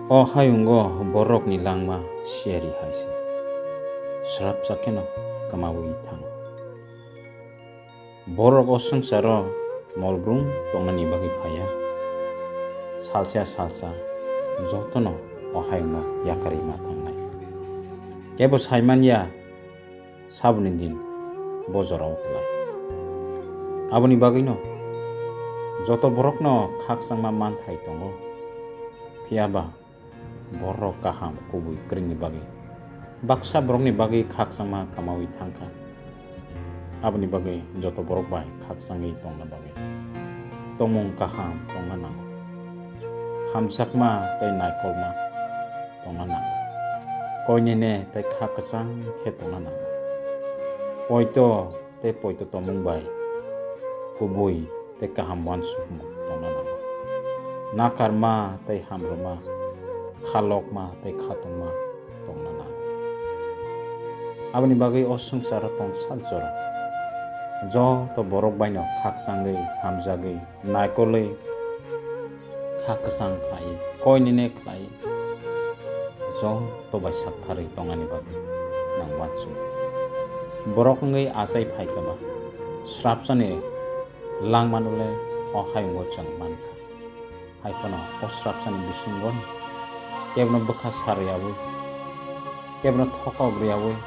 O hayungo borok ni langma sheri haise. Srap sakeno kamawi thang. Borok o sangsaro molbrung tongani bagi phaya. Salsa jotono o hayungo yakari ma thangnai. Kebo saiman ya sabunin din bojorao klai. Aboni bagi no joto borok no khak sangma manthai tongo. Piaba borok kaham kubui kring ni bagi. Baksa borok ni bagi khak sangma kamawi thangka. Aboni bagi joto borok bai khak sangi tongna bagi. Tomong kaham tongna nang. Hamsakma tai naikolma tongna nang. Koinene tai khak kasang khe tongna nang. Poito te poito tomong bai. Kubui te kaham wan sukmu tongna nang. Nakarma te hamroma. Khalokma te khatongma tongna nang. Aboni bagi o sangsara tong saljora. Jo to borok baino khak sangai hamjagai naikolei khak kasang khlai koinine khlai jo to bai sakthari tongani bagi nang wansu borok ngai asai phaikaba srapsane langmanule o haingo changmanka haikono o srapsane bisingon kebno bukha sariyawi kebno thokogriyawi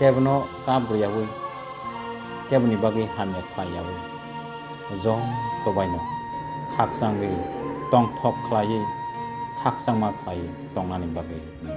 kebno kabriyawi kebni bagi hamya phayawi jong tobaino khaksangi tong thok khlai khaksangma phay tongnani bagi ning